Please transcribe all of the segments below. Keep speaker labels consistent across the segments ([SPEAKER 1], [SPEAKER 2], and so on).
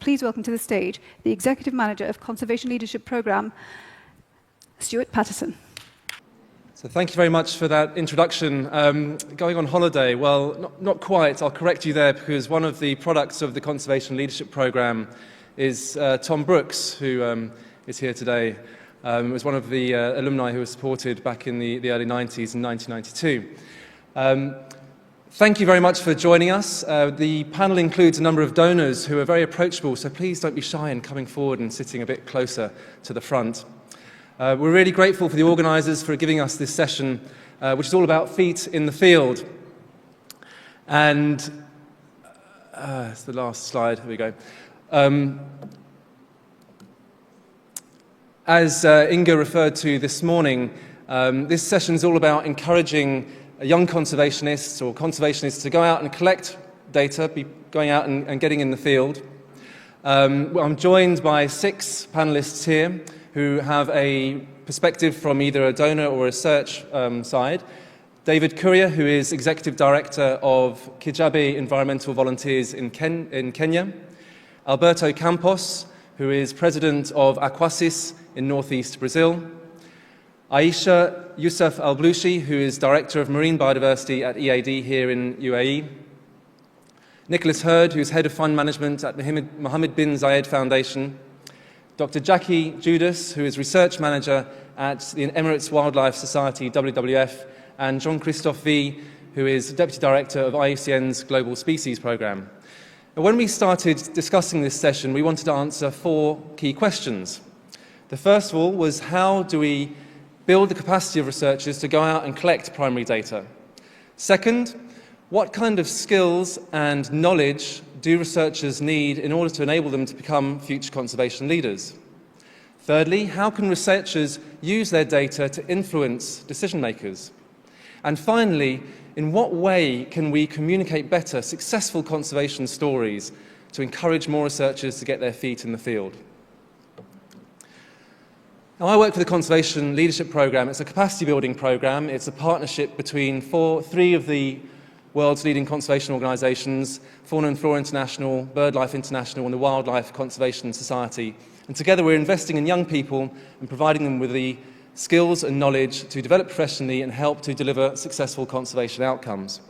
[SPEAKER 1] Please welcome to the stage the Executive Manager of Conservation Leadership Programme, Stuart Patterson.
[SPEAKER 2] So thank you very much for that introduction. Going on holiday? Well, not quite. I'll correct you there, because one of the products of the Conservation Leadership Programme is Tom Brooks, who is here today. Was one of the alumni who was supported back in the early 90s in 1992. Thank you very much for joining us. The panel includes a number of donors who are very approachable, so please don't be shy in coming forward and sitting a bit closer to the front. We're really grateful for the organisers for giving us this session, which is all about feet in the field. And it's the last slide. Here we go. As Inga referred to this morning, this session is all about encouraging young conservationists or conservationists to go out and collect data, be going out and getting in the field. I'm joined by 6 panelists here who have a perspective from either a donor or a research side. David Cuier, who is Executive Director of Kijabe Environmental Volunteers in Kenya. Alberto Campos, who is President of Aquasis in northeast Brazil. Aisha Yusf Alblushi, who is Director of Marine Biodiversity at EAD here in UAE. Nicholas Hurd, who is Head of Fund Management at Mohammed bin Zayed Foundation. Dr. Jacky, Judas, who is Research Manager at the Emirates Wildlife Society, WWF, and John Kristoff V, who is Deputy Director of IUCN's Global Species Programme. When we started discussing this session, we wanted to answer 4 key questions. The first of all was, how do we build the capacity of researchers to go out and collect primary data? Second, what kind of skills and knowledge do researchers need in order to enable them to become future conservation leaders? Thirdly, how can researchers use their data to influence decision makers? And finally, in what way can we communicate better successful conservation stories to encourage more researchers to get their feet in the field? Now, I work for the Conservation Leadership Programme. It's a capacity building programme. It's a partnership between 3 of the world's leading conservation organisations, Fauna and Flora International, BirdLife International, and the Wildlife Conservation Society. And together we're investing in young people and providing them with the skills and knowledge to develop professionally and help to deliver successful conservation outcomes.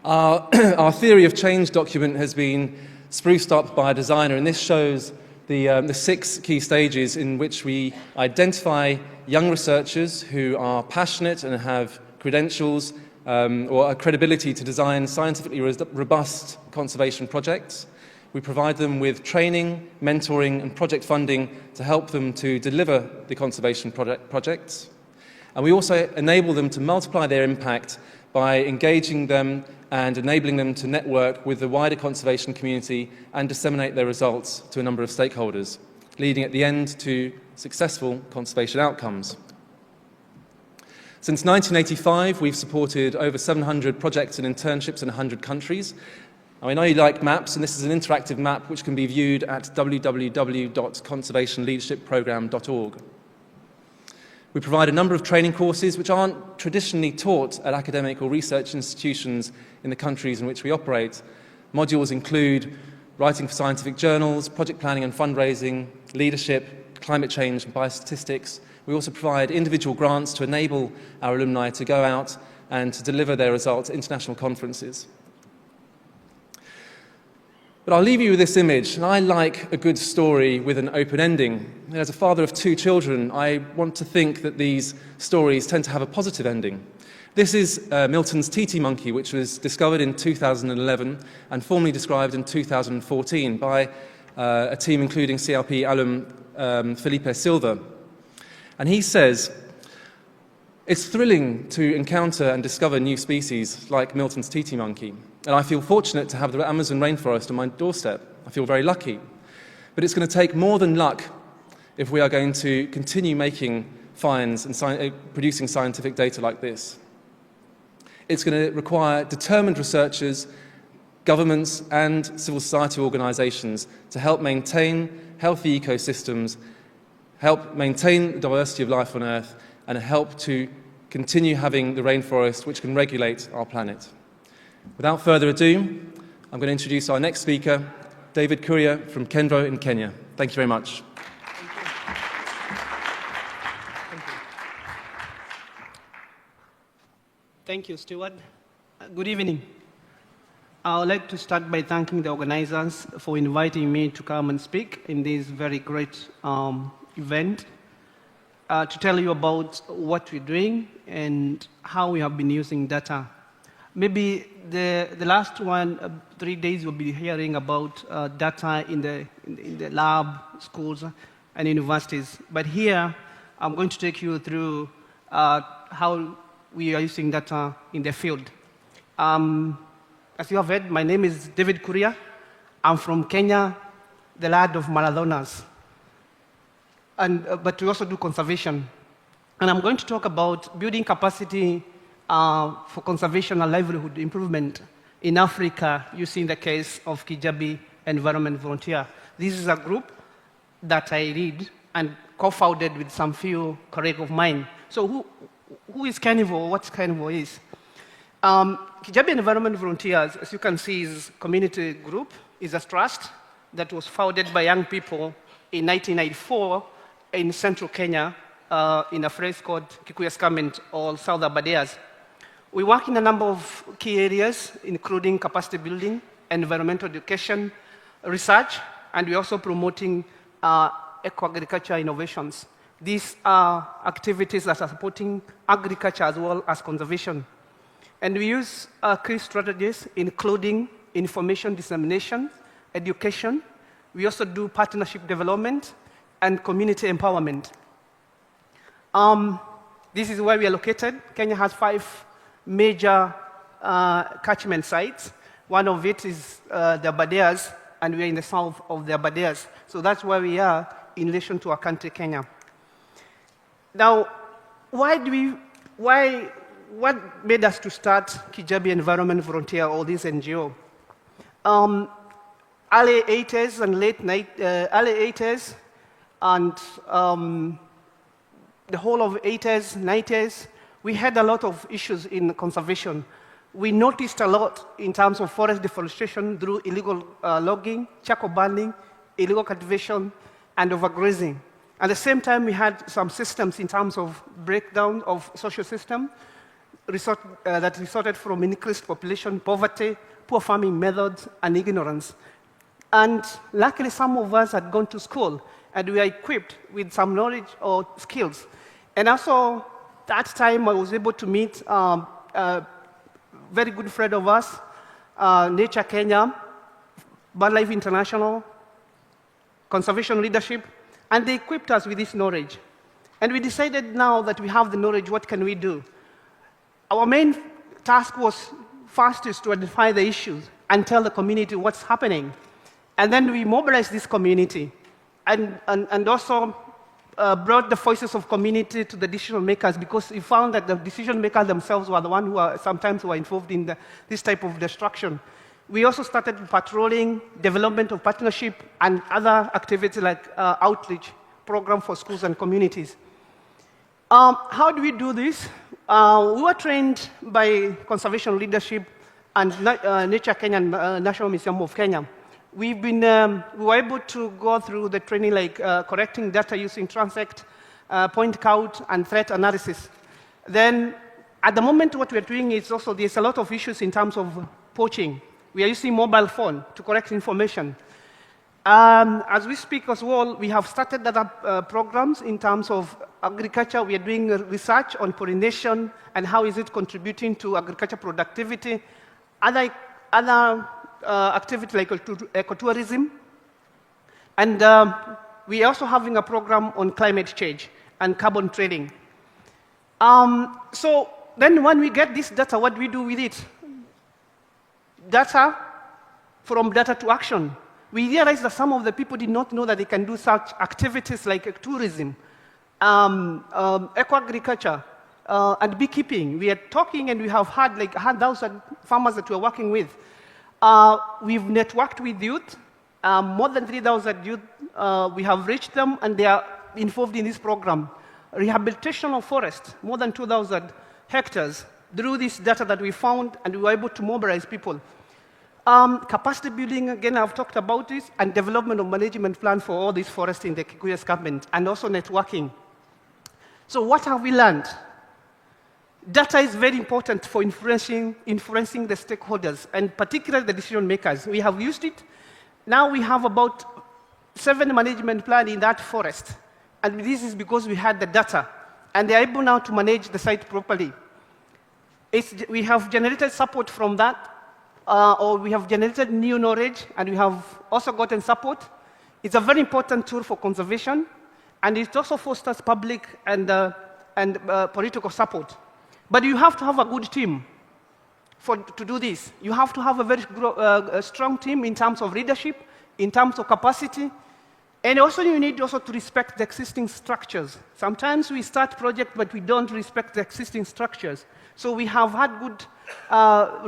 [SPEAKER 2] Our Theory of Change document has been spruced up by a designer, and this shows the 6 key stages in which we identify young researchers who are passionate and have credentials or a credibility to design scientifically robust conservation projects. We provide them with training, mentoring, and project funding to help them to deliver the conservation projects. And we also enable them to multiply their impact by engaging them and enabling them to network with the wider conservation community and disseminate their results to a number of stakeholders, leading at the end to successful conservation outcomes. Since 1985, we've supported over 700 projects and internships in 100 countries. Now, I know you like maps, and this is an interactive map which can be viewed at www.conservationleadershipprogramme.org. We provide a number of training courses which aren't traditionally taught at academic or research institutions in the countries in which we operate. Modules include writing for scientific journals, project planning and fundraising, leadership, climate change and biostatistics. We also provide individual grants to enable our alumni to go out and to deliver their results at international conferences. But I'll leave you with this image, and I like a good story with an open ending. As a father of 2 children, I want to think that these stories tend to have a positive ending. This is Milton's titi monkey, which was discovered in 2011 and formally described in 2014 by a team including CLP alum Felipe Silva. And he says, "It's thrilling to encounter and discover new species like Milton's titi monkey. And I feel fortunate to have the Amazon rainforest on my doorstep. I feel very lucky. But it's going to take more than luck if we are going to continue making finds and producing scientific data like this. It's going to require determined researchers, governments and civil society organisations to help maintain healthy ecosystems, help maintain the diversity of life on Earth, and help to continue having the rainforest which can regulate our planet." Without further ado, I'm going to introduce our next speaker, David Cuier from Kenvo in Kenya. Thank you very much.
[SPEAKER 3] Thank you, Stuart. Good evening. I would like to start by thanking the organizers for inviting me to come and speak in this very great event to tell you about what we're doing and how we have been using data. Maybe the last 3 days you'll be hearing about data in the lab, schools, and universities. But here, I'm going to take you through how we are using data in the field. As you have heard, my name is David Cuier. I'm from Kenya, the land of Maradhonas. But we also do conservation. And I'm going to talk about building capacity for conservation and livelihood improvement in Africa using the case of Kijabi Environment Volunteer. This is a group that I lead and co-founded with some few colleagues of mine. So who is Kenvo? What Kenvo is? Kijabi Environment Volunteers, as you can see, is a community group, is a trust that was founded by young people in 1994 in central Kenya in a place called Kikuyu Escarpment or South Abadeas. We work in a number of key areas, including capacity building, environmental education, research, and we're also promoting eco-agriculture innovations. These are activities that are supporting agriculture as well as conservation. And we use key strategies, including information dissemination, education. We also do partnership development and community empowerment. This is where we are located. Kenya has 5 major catchment sites. One of it is the Abadeas, and we are in the south of the Abadeas. So that's where we are in relation to our country, Kenya. Now, what made us to start Kijabi Environment Volunteer or this NGO? Early 80s and early 80s and the whole of 80s, 90s, we had a lot of issues in conservation. We noticed a lot in terms of forest deforestation through illegal logging, charcoal burning, illegal cultivation, and overgrazing. At the same time, we had some systems in terms of breakdown of social system that resulted from increased population, poverty, poor farming methods, and ignorance. And luckily, some of us had gone to school, and we are equipped with some knowledge or skills. And also, that time, I was able to meet a very good friend of us, Nature Kenya, BirdLife International, Conservation Leadership, and they equipped us with this knowledge. And we decided now that we have the knowledge, what can we do? Our main task was first is to identify the issues and tell the community what's happening. And then we mobilized this community and also brought the voices of community to the decision makers because we found that the decision makers themselves were the ones who sometimes were involved in this type of destruction. We also started patrolling, development of partnership, and other activities like outreach program for schools and communities. How do we do this? We were trained by Conservation Leadership and Nature Kenya and National Museum of Kenya. We were able to go through the training like correcting data using transect, point count, and threat analysis. Then, at the moment, what we're doing is also there's a lot of issues in terms of poaching. We are using mobile phone to correct information. As we speak as well, we have started other programs in terms of agriculture. We are doing research on pollination and how is it contributing to agriculture productivity. Other activities like ecotourism. And we are also having a program on climate change and carbon trading. So then when we get this data, what do we do with it? Data, from data to action. We realized that some of the people did not know that they can do such activities like tourism, eco-agriculture, and beekeeping. We are talking and we have had like 100,000 farmers that we're working with. We've networked with youth, more than 3,000 youth. We have reached them and they are involved in this program. Rehabilitation of forest, more than 2,000 hectares, through this data that we found and we were able to mobilize people. Capacity building, again, I've talked about this, and development of management plan for all these forests in the Kikuyu escarpment, and also networking. So what have we learned? Data is very important for influencing the stakeholders, and particularly the decision makers. We have used it. Now we have about 7 management plans in that forest. And this is because we had the data. And they're able now to manage the site properly. We have generated support from that, or we have generated new knowledge, and we have also gotten support. It's a very important tool for conservation, and it also fosters public and political support. But you have to have a good team to do this. You have to have a very strong team in terms of leadership, in terms of capacity, and also you need also to respect the existing structures. Sometimes we start projects, but we don't respect the existing structures. So we have had good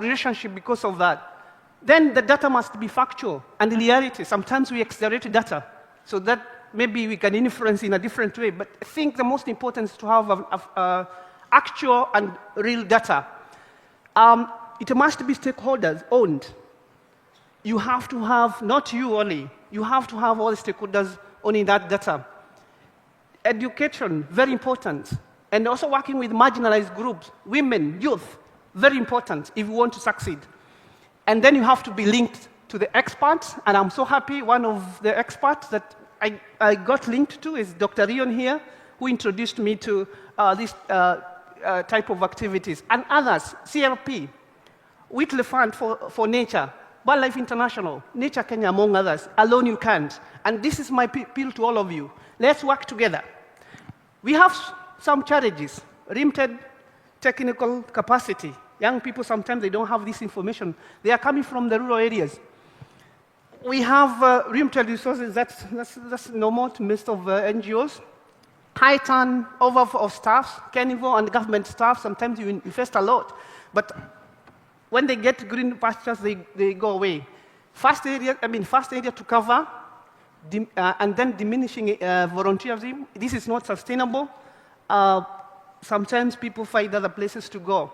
[SPEAKER 3] relationship because of that. Then the data must be factual and reality. Sometimes we exaggerate data, so that maybe we can influence in a different way. But I think the most important is to have actual and real data. It must be stakeholders owned. You have to have, not you only, you have to have all the stakeholders owning that data. Education, very important. And also working with marginalized groups, women, youth, very important if you want to succeed. And then you have to be linked to the experts, and I'm so happy one of the experts that I got linked to is Dr. Rion here, who introduced me to this type of activities. And others, CLP, Whitley Fund for Nature, Wildlife International, Nature Kenya, among others. Alone you can't. And this is my appeal to all of you. Let's work together. We have some challenges, limited technical capacity. Young people, sometimes they don't have this information. They are coming from the rural areas. We have limited resources, that's normal to most of NGOs. High turnover of staff, carnivore and government staff, sometimes you invest a lot. But when they get green pastures, they go away. First area to cover, and then diminishing volunteerism. This is not sustainable. Sometimes people find other places to go.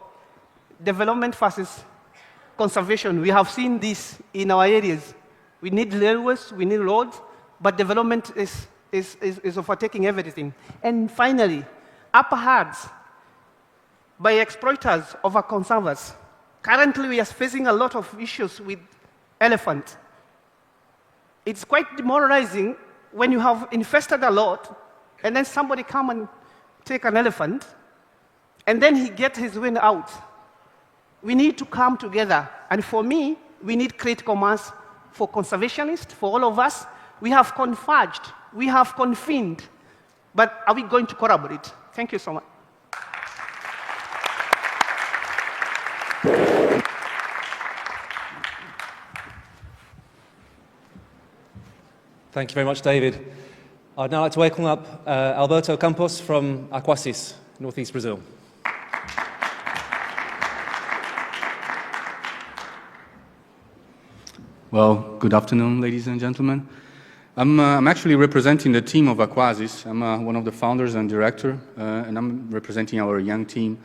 [SPEAKER 3] Development versus conservation. We have seen this in our areas. We need railways, we need roads, but development is overtaking everything. And finally, upper herds by exploiters over conservers. Currently, we are facing a lot of issues with elephants. It's quite demoralizing when you have infested a lot, and then somebody come and take an elephant, and then he gets his wind out. We need to come together. And for me, we need critical mass for conservationists, for all of us. We have converged, we have convened, but are we going to collaborate? Thank you so much.
[SPEAKER 2] Thank you very much, David. I'd now like to welcome up Alberto Campos from Aquasis, northeast Brazil.
[SPEAKER 4] Well, good afternoon, ladies and gentlemen. I'm actually representing the team of Aquasis. I'm one of the founders and director, and I'm representing our young team.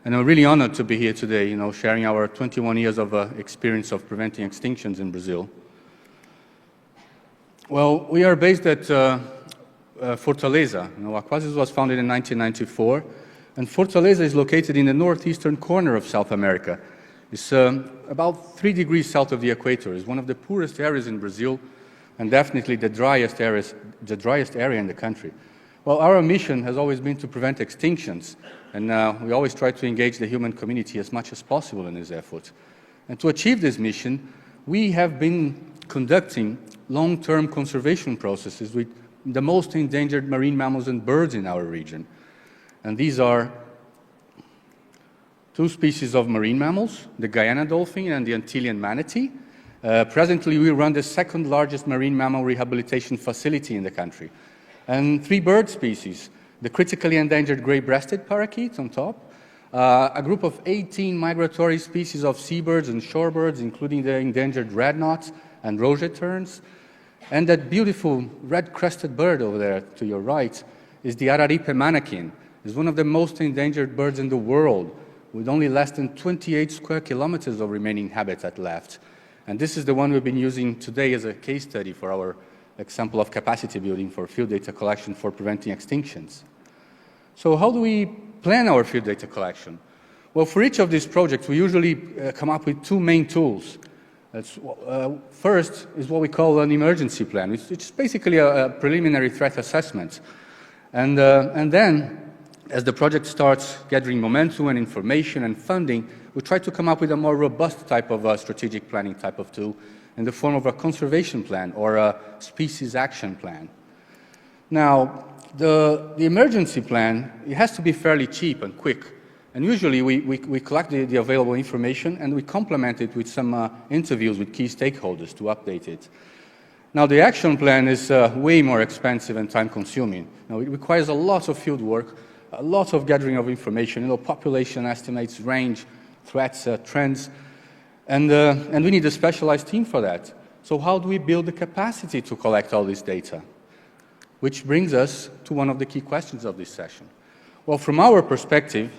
[SPEAKER 4] And I'm really honored to be here today, sharing our 21 years of experience of preventing extinctions in Brazil. Well, we are based at Fortaleza. Aquasis was founded in 1994, and Fortaleza is located in the northeastern corner of South America. It's about 3 degrees south of the equator. It's one of the poorest areas in Brazil, and definitely the driest area in the country. Well, our mission has always been to prevent extinctions, and we always try to engage the human community as much as possible in this effort. And to achieve this mission, we have been conducting long-term conservation processes with the most endangered marine mammals and birds in our region. And these are 2 species of marine mammals, the Guyana dolphin and the Antillean manatee. Presently, we run the 2nd largest marine mammal rehabilitation facility in the country. And 3 bird species, the critically endangered gray-breasted parakeet on top, a group of 18 migratory species of seabirds and shorebirds, including the endangered red knots and roget terns. And that beautiful red-crested bird over there to your right is the Araripe manakin. It's one of the most endangered birds in the world, with only less than 28 square kilometers of remaining habitat left. And this is the one we've been using today as a case study for our example of capacity building for field data collection for preventing extinctions. So how do we plan our field data collection? Well, for each of these projects, we usually come up with two main tools. First is what we call an emergency plan. It's basically a preliminary threat assessment. And then, as the project starts gathering momentum and information and funding, we try to come up with a more robust type of strategic planning type of tool in the form of a conservation plan or a species action plan. Now, the emergency plan, it has to be fairly cheap and quick. And usually we collect the available information and we complement it with some interviews with key stakeholders to update it. Now, the action plan is way more expensive and time-consuming. Now, it requires a lot of field work, a lot of gathering of information, population estimates, range, threats, trends, and we need a specialized team for that. So how do we build the capacity to collect all this data? Which brings us to one of the key questions of this session. Well, from our perspective,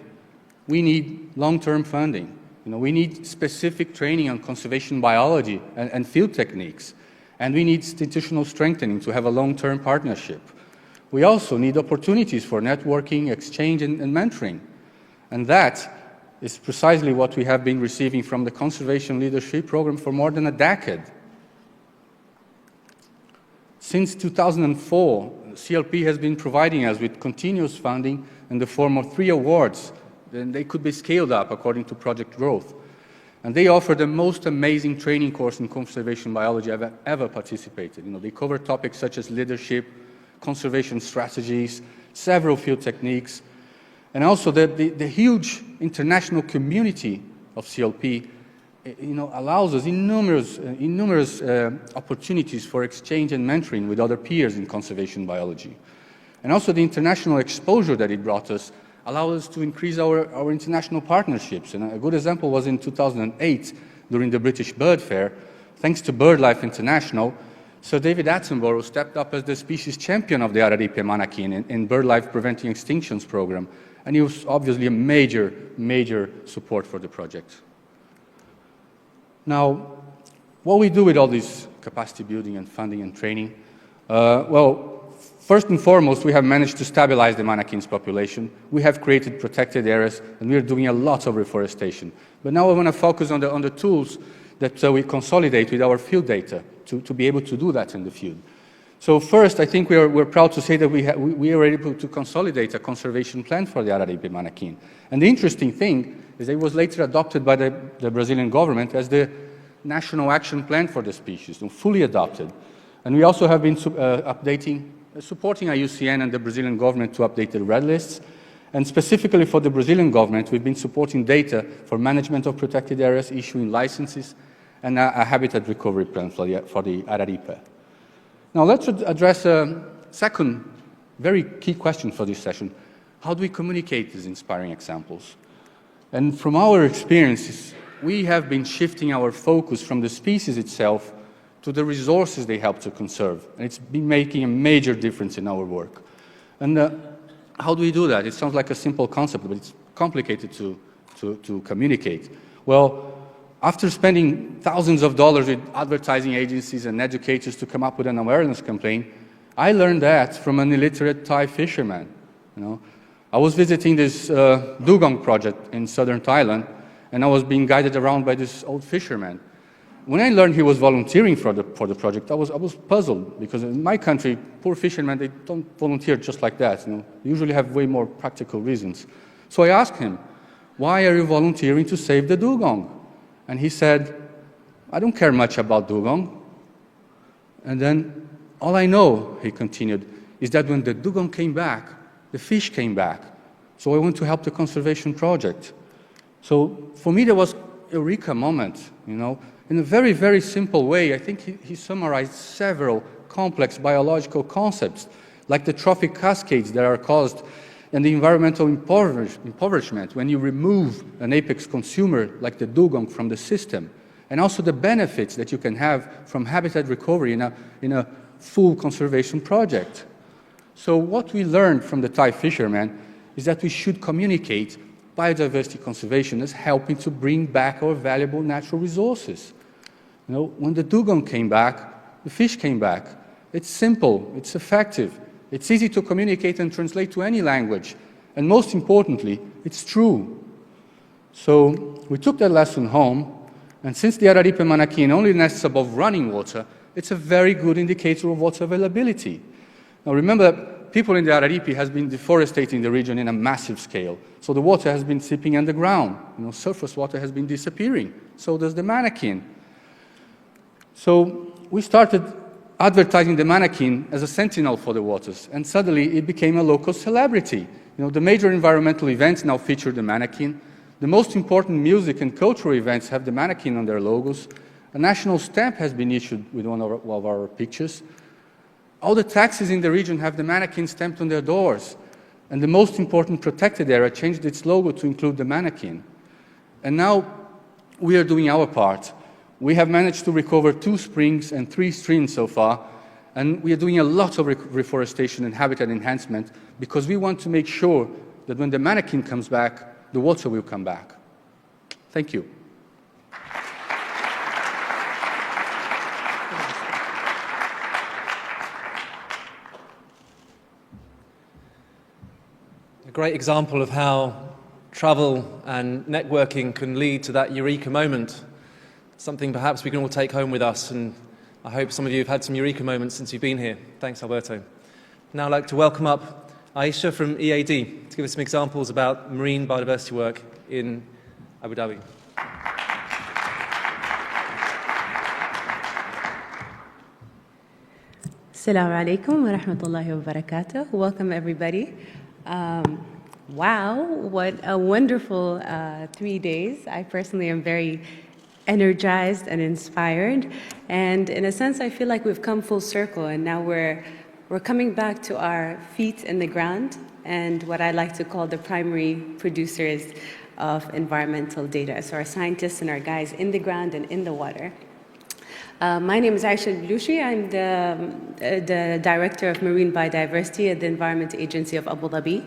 [SPEAKER 4] we need long-term funding. We need specific training on conservation biology and field techniques. And we need institutional strengthening to have a long-term partnership. We also need opportunities for networking, exchange, and mentoring. And that is precisely what we have been receiving from the Conservation Leadership Program for more than a decade. Since 2004, CLP has been providing us with continuous funding in the form of 3 awards. Then they could be scaled up according to project growth. And they offer the most amazing training course in conservation biology I've ever participated. They cover topics such as leadership, conservation strategies, several field techniques, and also the huge international community of CLP allows us innumerous opportunities for exchange and mentoring with other peers in conservation biology. And also the international exposure that it brought us allowed us to increase our international partnerships. And a good example was in 2008 during the British Bird Fair. Thanks to BirdLife International, Sir David Attenborough stepped up as the species champion of the Araripe manakin in BirdLife Preventing Extinctions program. And he was obviously a major support for the project. Now, what we do with all this capacity building and funding and training? Well, first and foremost, we have managed to stabilize the manakins population. We have created protected areas, and we are doing a lot of reforestation. But now I want to focus on the tools that we consolidate with our field data to be able to do that in the field. So first, I think we're proud to say that we are able to consolidate a conservation plan for the Araripe manakin. And the interesting thing is that it was later adopted by the Brazilian government as the national action plan for the species, fully adopted. And we also have been supporting IUCN and the Brazilian government to update the red lists. And specifically for the Brazilian government, we've been supporting data for management of protected areas, issuing licenses, and a habitat recovery plan for the Araripe. Now let's address a second very key question for this session. How do we communicate these inspiring examples? And from our experiences, we have been shifting our focus from the species itself to the resources they help to conserve. And it's been making a major difference in our work. And how do we do that? It sounds like a simple concept, but it's complicated to communicate. Well, after spending thousands of dollars with advertising agencies and educators to come up with an awareness campaign, I learned that from an illiterate Thai fisherman. I was visiting this dugong project in southern Thailand, and I was being guided around by this old fisherman. When I learned he was volunteering for the project, I was puzzled, because in my country, poor fishermen, they don't volunteer just like that. They usually have way more practical reasons. So I asked him, why are you volunteering to save the dugong? And he said, I don't care much about dugong. And then, all I know, he continued, is that when the dugong came back, the fish came back. So I went to help the conservation project. So for me, there was a eureka moment, In a very, very simple way, I think he summarized several complex biological concepts, like the trophic cascades that are caused and the environmental impoverishment when you remove an apex consumer like the dugong from the system, and also the benefits that you can have from habitat recovery in a full conservation project. So what we learned from the Thai fishermen is that we should communicate biodiversity conservation as helping to bring back our valuable natural resources. You know, when the dugong came back, the fish came back. It's simple, it's effective, it's easy to communicate and translate to any language, and most importantly, it's true. So we took that lesson home, and since the Araripe manakin only nests above running water, it's a very good indicator of water availability. Now remember, people in the Araripe has been deforesting the region in a massive scale. So the water has been seeping underground. You know, surface water has been disappearing. So does the manakin. So we started advertising the manakin as a sentinel for the waters, and suddenly it became a local celebrity. You know, the major environmental events now feature the manakin. The most important music and cultural events have the manakin on their logos. A national stamp has been issued with one of our pictures. All the taxis in the region have the manakin stamped on their doors. And the most important protected area changed its logo to include the manakin. And now we are doing our part. We have managed to recover 2 springs and 3 streams so far. And we are doing a lot of reforestation and habitat enhancement because we want to make sure that when the manakin comes back, the water will come back. Thank you.
[SPEAKER 2] A great example of how travel and networking can lead to that eureka moment. Something perhaps we can all take home with us, and I hope some of you have had some eureka moments since you've been here. Thanks, Alberto. Now I'd like to welcome up Aisha from EAD to give us some examples about marine biodiversity work in Abu Dhabi.
[SPEAKER 5] Assalamu alaikum wa rahmatullahi wa barakatuh. Welcome, everybody. Wow, what a wonderful 3 days. I personally am very energized and inspired. And in a sense, I feel like we've come full circle, and now we're coming back to our feet in the ground and what I like to call the primary producers of environmental data. So our scientists and our guys in the ground and in the water. My name is Aisha Yusf Alblushi. I'm the Director of Marine Biodiversity at the Environment Agency of Abu Dhabi.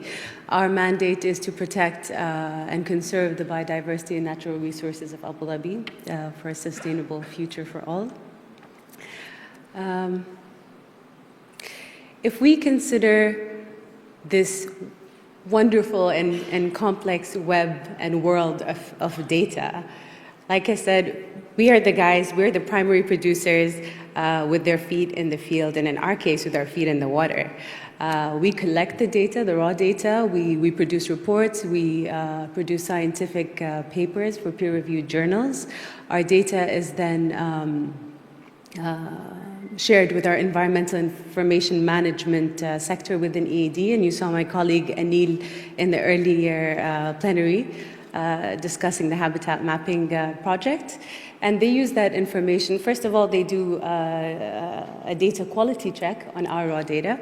[SPEAKER 5] Our mandate is to protect and conserve the biodiversity and natural resources of Abu Dhabi for a sustainable future for all. If we consider this wonderful and complex web and world of data, like I said, we are the guys, we're the primary producers with their feet in the field, and in our case, with our feet in the water. We collect the data, the raw data, we produce reports, we produce scientific papers for peer-reviewed journals. Our data is then shared with our environmental information management sector within EAD, and you saw my colleague Anil in the earlier plenary discussing the habitat mapping project. And they use that information. First of all, they do a data quality check on our raw data.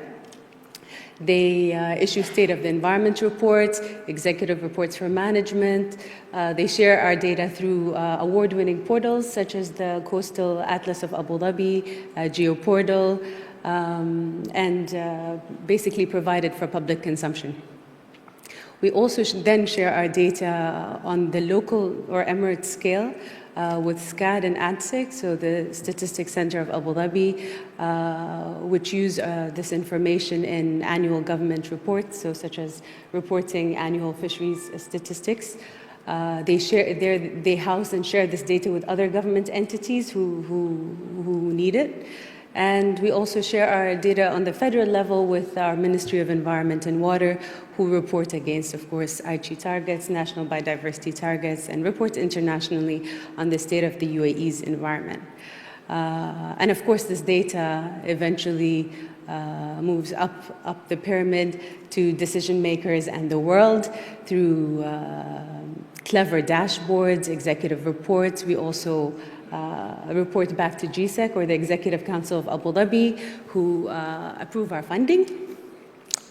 [SPEAKER 5] They issue state of the environment reports, executive reports for management. They share our data through award-winning portals such as the Coastal Atlas of Abu Dhabi, GeoPortal, and basically provide it for public consumption. We also then share our data on the local or emirate scale with SCAD and ADSIC, so the Statistics Center of Abu Dhabi, which use this information in annual government reports, so such as reporting annual fisheries statistics. They house and share this data with other government entities who need it. And we also share our data on the federal level with our Ministry of Environment and Water, who report against, of course, Aichi targets, national biodiversity targets, and report internationally on the state of the UAE's environment. And of course, this data eventually moves up the pyramid to decision makers and the world through clever dashboards, executive reports. We also report back to GSEC, or the Executive Council of Abu Dhabi, who approve our funding.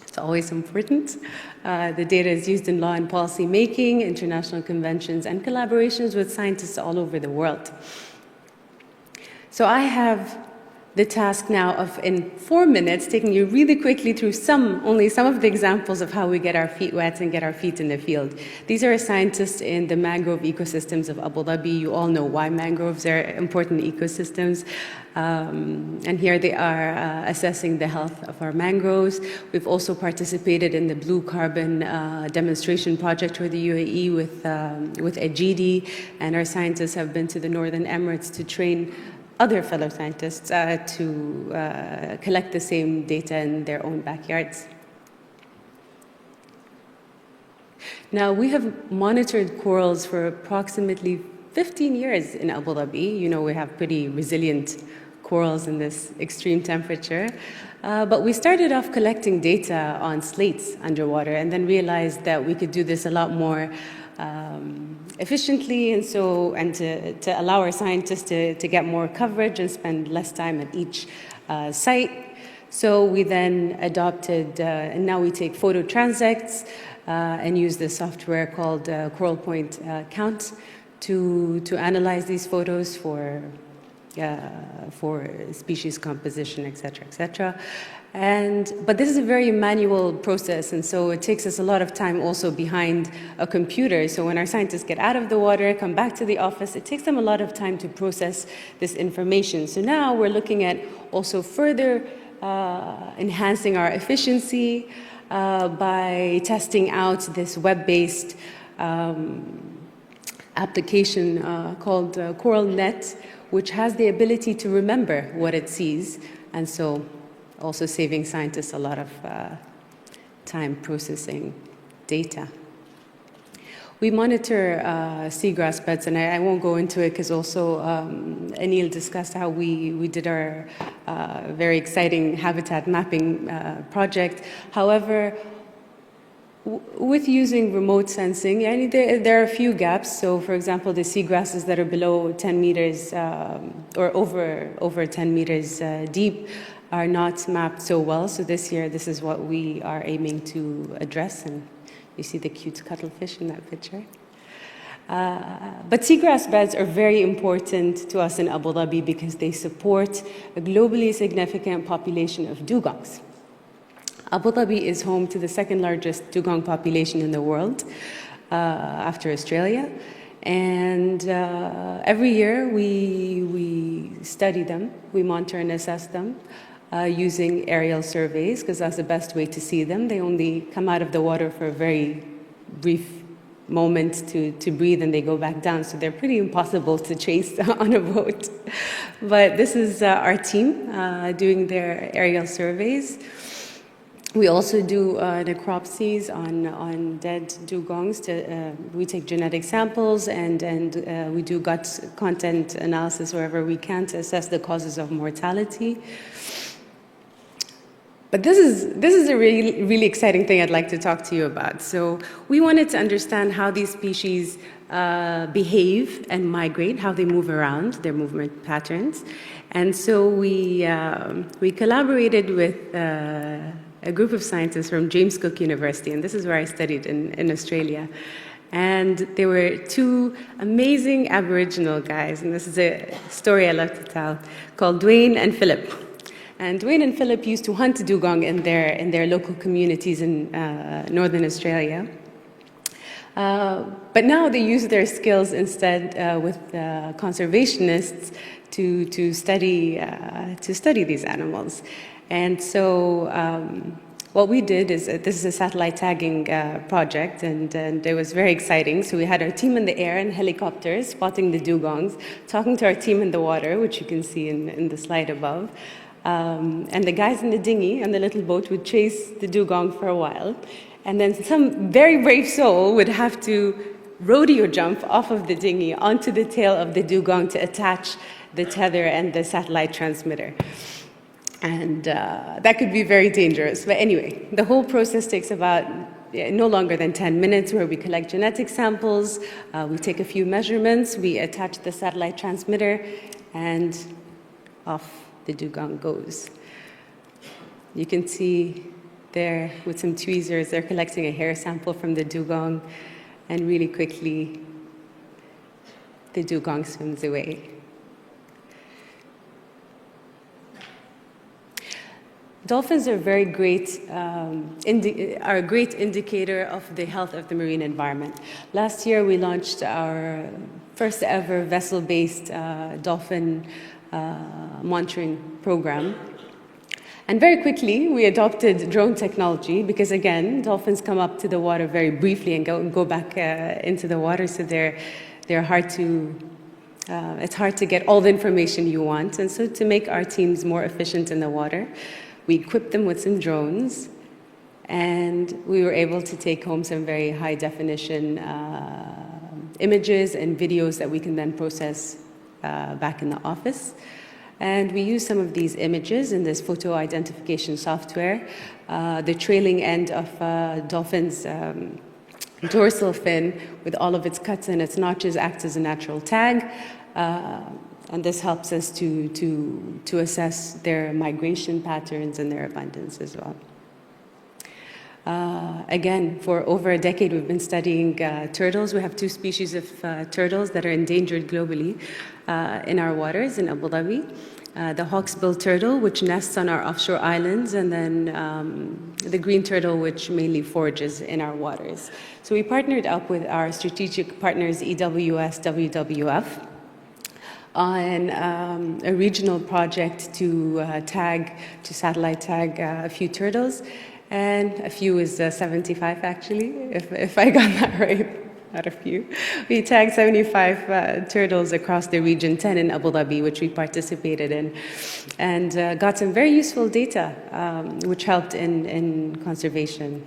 [SPEAKER 5] It's always important. The data is used in law and policy making, international conventions, and collaborations with scientists all over the world. So I have the task now of, in 4 minutes, taking you really quickly through only some of the examples of how we get our feet wet and get our feet in the field. These are scientists in the mangrove ecosystems of Abu Dhabi. You all know why mangroves are important ecosystems. And here they are assessing the health of our mangroves. We've also participated in the blue carbon demonstration project for the UAE with Ajidi, and our scientists have been to the Northern Emirates to train other fellow scientists to collect the same data in their own backyards. Now, we have monitored corals for approximately 15 years in Abu Dhabi. You know, we have pretty resilient corals in this extreme temperature. But we started off collecting data on slates underwater and then realized that we could do this a lot more efficiently, and to allow our scientists to get more coverage and spend less time at each site. So we then adopted, and now we take photo transects and use the software called Coral Point Count to analyze these photos for species composition, et cetera. But this is a very manual process, and so it takes us a lot of time also behind a computer. So when our scientists get out of the water, come back to the office, it takes them a lot of time to process this information. So now we're looking at also further enhancing our efficiency by testing out this web-based application called CoralNet, which has the ability to remember what it sees, and so also saving scientists a lot of time processing data. We monitor seagrass beds, and I won't go into it because also Anil discussed how we did our very exciting habitat mapping project. However, with using remote sensing, there are a few gaps. So, for example, the seagrasses that are below 10 meters or over 10 meters deep are not mapped so well. So this year, this is what we are aiming to address. And you see the cute cuttlefish in that picture. But seagrass beds are very important to us in Abu Dhabi because they support a globally significant population of dugongs. Abu Dhabi is home to the second largest dugong population in the world, after Australia. And every year we study them, we monitor and assess them using aerial surveys, because that's the best way to see them. They only come out of the water for a very brief moment to breathe, and they go back down. So they're pretty impossible to chase on a boat. But this is our team doing their aerial surveys. We also do necropsies on dead dugongs. We take genetic samples and we do gut content analysis wherever we can to assess the causes of mortality. But this is a really, really exciting thing I'd like to talk to you about. So we wanted to understand how these species behave and migrate, how they move around, their movement patterns. And so we collaborated with a group of scientists from James Cook University, and this is where I studied in Australia. And there were two amazing Aboriginal guys, and this is a story I love to tell, called Dwayne and Philip. And Dwayne and Philip used to hunt dugong in their local communities in northern Australia. But now they use their skills instead with conservationists to study these animals. And so what we did is, this is a satellite tagging project, and it was very exciting. So we had our team in the air in helicopters spotting the dugongs, talking to our team in the water, which you can see in the slide above. And the guys in the dinghy and the little boat would chase the dugong for a while. And then some very brave soul would have to rodeo jump off of the dinghy onto the tail of the dugong to attach the tether and the satellite transmitter. And that could be very dangerous. But anyway, the whole process takes about no longer than 10 minutes, where we collect genetic samples, we take a few measurements, we attach the satellite transmitter, and off the dugong goes. You can see there with some tweezers, they're collecting a hair sample from the dugong, and really quickly, the dugong swims away. Dolphins are very great, are a great indicator of the health of the marine environment. Last year, we launched our first ever vessel-based dolphin monitoring program. And very quickly, we adopted drone technology because, again, dolphins come up to the water very briefly and go back into the water, so they're hard to, it's hard to get all the information you want. And so to make our teams more efficient in the water, we equipped them with some drones, and we were able to take home some very high-definition images and videos that we can then process back in the office. And we use some of these images in this photo identification software. The trailing end of dolphin's dorsal fin with all of its cuts and its notches acts as a natural tag. And this helps us to assess their migration patterns and their abundance as well. Again, for over a decade, we've been studying turtles. We have 2 species of turtles that are endangered globally in our waters in Abu Dhabi. The hawksbill turtle, which nests on our offshore islands, and then the green turtle, which mainly forages in our waters. So we partnered up with our strategic partners, EWS, WWF, on a regional project to satellite tag a few turtles. And a few is 75, actually, if I got that right, not a few. We tagged 75 turtles across the region, 10 in Abu Dhabi, which we participated in, and got some very useful data, which helped in conservation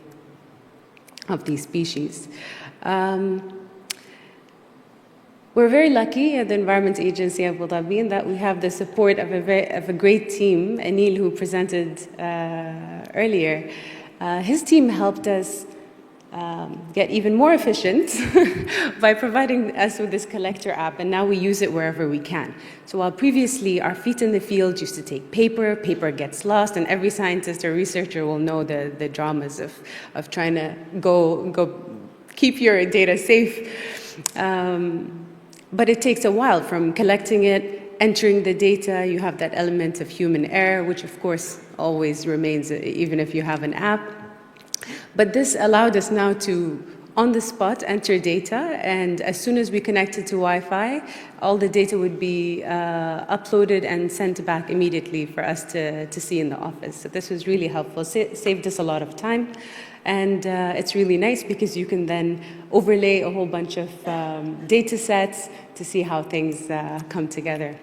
[SPEAKER 5] of these species. We're very lucky at the Environment Agency of Abu Dhabi in that we have the support of a great team. Anil, who presented earlier, his team helped us get even more efficient by providing us with this collector app, and now we use it wherever we can. So while previously our feet in the field used to take paper gets lost, and every scientist or researcher will know the dramas of trying to go keep your data safe. But it takes a while from collecting it, entering the data. You have that element of human error, which of course always remains even if you have an app. But this allowed us now to, on the spot, enter data, and as soon as we connected to Wi-Fi, all the data would be uploaded and sent back immediately for us to see in the office. So this was really helpful. Saved us a lot of time. And it's really nice because you can then overlay a whole bunch of data sets to see how things come together.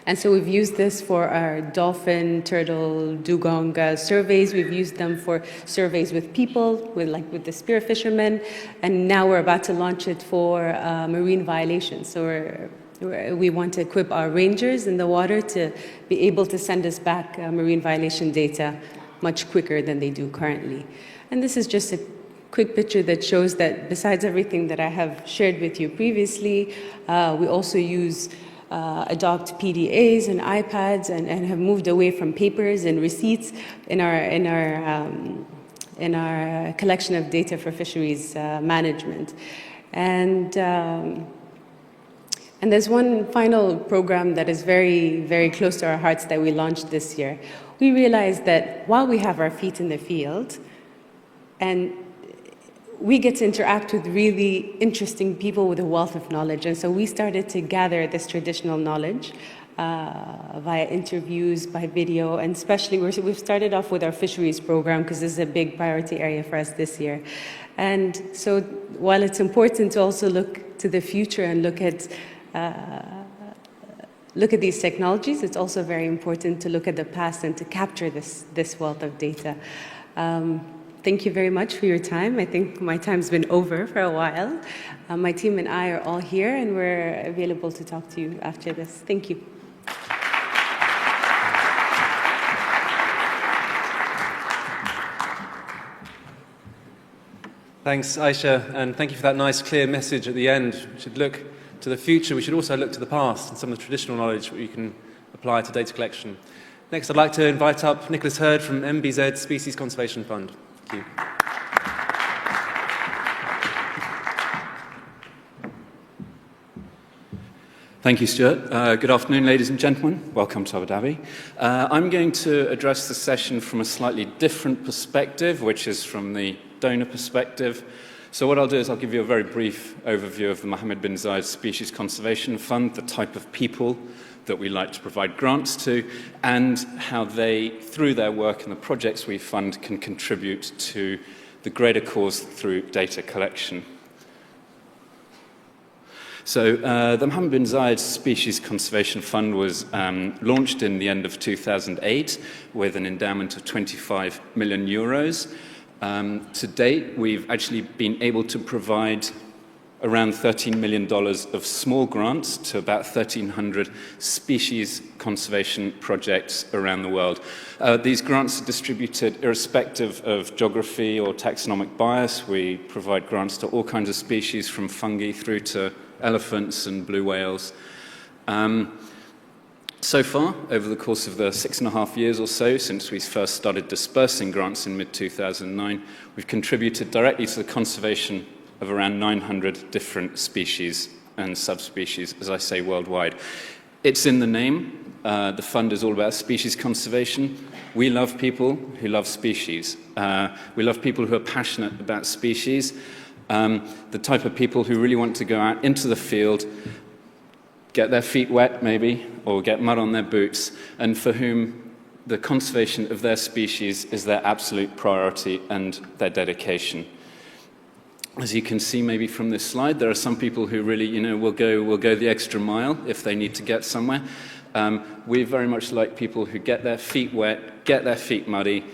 [SPEAKER 5] And so we've used this for our dolphin, turtle, dugong surveys. We've used them for surveys with people, with the spear fishermen. And now we're about to launch it for marine violations. So we want to equip our rangers in the water to be able to send us back marine violation data much quicker than they do currently. And this is just a quick picture that shows that besides everything that I have shared with you previously, we also use adopt PDAs and iPads and have moved away from papers and receipts in our collection of data for fisheries management. And there's one final program that is very, very close to our hearts that we launched this year. We realized that while we have our feet in the field, and we get to interact with really interesting people with a wealth of knowledge. And so we started to gather this traditional knowledge via interviews, by video, and especially we've started off with our fisheries program because this is a big priority area for us this year. And so while it's important to also look to the future and look at these technologies, it's also very important to look at the past and to capture this wealth of data. Thank you very much for your time. I think my time's been over for a while. My team and I are all here, and we're available to talk to you after this. Thank you.
[SPEAKER 2] Thanks, Aisha, and thank you for that nice, clear message at the end. We should look to the future. We should also look to the past and some of the traditional knowledge that we can apply to data collection. Next, I'd like to invite up Nicholas Hurd from MBZ Species Conservation Fund. Thank you.
[SPEAKER 6] Thank you, Stuart. Good afternoon, ladies and gentlemen. Welcome to Abu Dhabi. I'm going to address the session from a slightly different perspective, which is from the donor perspective. So what I'll do is I'll give you a very brief overview of the Mohammed bin Zayed Species Conservation Fund, the type of people that we like to provide grants to, and how they, through their work and the projects we fund, can contribute to the greater cause through data collection. So the Mohammed bin Zayed Species Conservation Fund was launched in the end of 2008 with an endowment of 25 million euros. To date, we've actually been able to provide around $13 million of small grants to about 1,300 species conservation projects around the world. These grants are distributed irrespective of geography or taxonomic bias. We provide grants to all kinds of species, from fungi through to elephants and blue whales. So far, over the course of the 6.5 years or so since we first started dispersing grants in mid-2009, we've contributed directly to the conservation of around 900 different species and subspecies, as I say, worldwide. It's in the name. The fund is all about species conservation. We love people who love species. We love people who are passionate about species. The type of people who really want to go out into the field, get their feet wet maybe, or get mud on their boots, and for whom the conservation of their species is their absolute priority and their dedication. As you can see maybe from this slide, there are some people who really, will go the extra mile if they need to get somewhere. We very much like people who get their feet wet, get their feet muddy,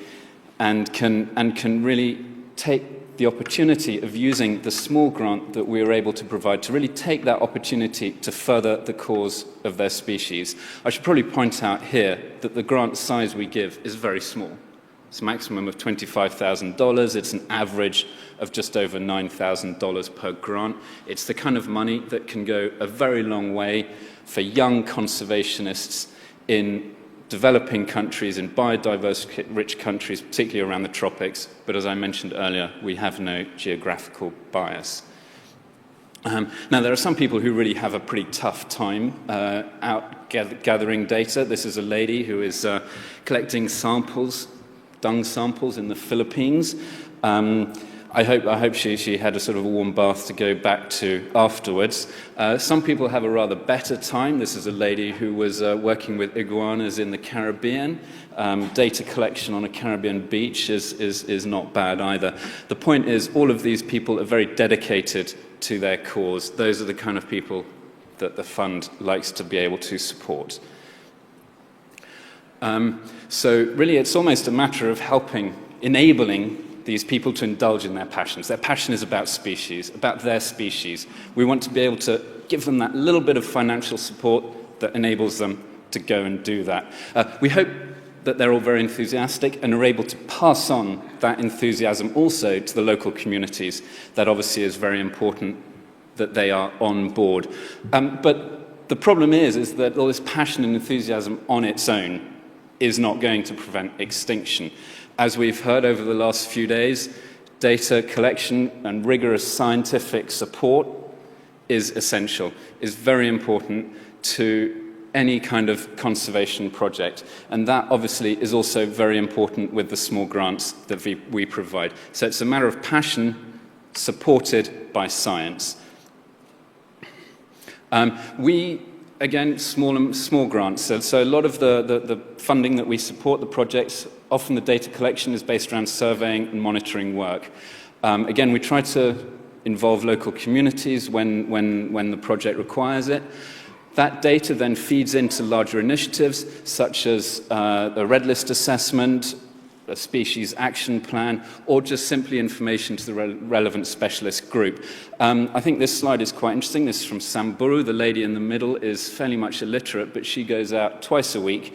[SPEAKER 6] and can really take the opportunity of using the small grant that we are able to provide to really take that opportunity to further the cause of their species. I should probably point out here that the grant size we give is very small. It's a maximum of $25,000. It's an average of just over $9,000 per grant. It's the kind of money that can go a very long way for young conservationists in developing countries, in biodiversity-rich countries, particularly around the tropics. But as I mentioned earlier, we have no geographical bias. Now, there are some people who really have a pretty tough time out gathering data. This is a lady who is collecting samples, dung samples in the Philippines. I hope she had a sort of a warm bath to go back to afterwards. Some people have a rather better time. This is a lady who was working with iguanas in the Caribbean. Data collection on a Caribbean beach is not bad either. The point is, all of these people are very dedicated to their cause. Those are the kind of people that the fund likes to be able to support. So really, it's almost a matter of enabling these people to indulge in their passions. Their passion is about species, about their species. We want to be able to give them that little bit of financial support that enables them to go and do that. We hope that they're all very enthusiastic and are able to pass on that enthusiasm also to the local communities. That obviously is very important, that they are on board. But the problem is that all this passion and enthusiasm on its own is not going to prevent extinction. As we've heard over the last few days, data collection and rigorous scientific support is essential, is very important to any kind of conservation project. And that obviously is also very important with the small grants that we provide. So it's a matter of passion supported by science. Again, small grants. So a lot of the funding that we support the projects, often the data collection is based around surveying and monitoring work. Again, we try to involve local communities when the project requires it. That data then feeds into larger initiatives such as a red list assessment, a species action plan, or just simply information to the relevant specialist group. I think this slide is quite interesting. This is from Samburu. The lady in the middle is fairly much illiterate, but she goes out twice a week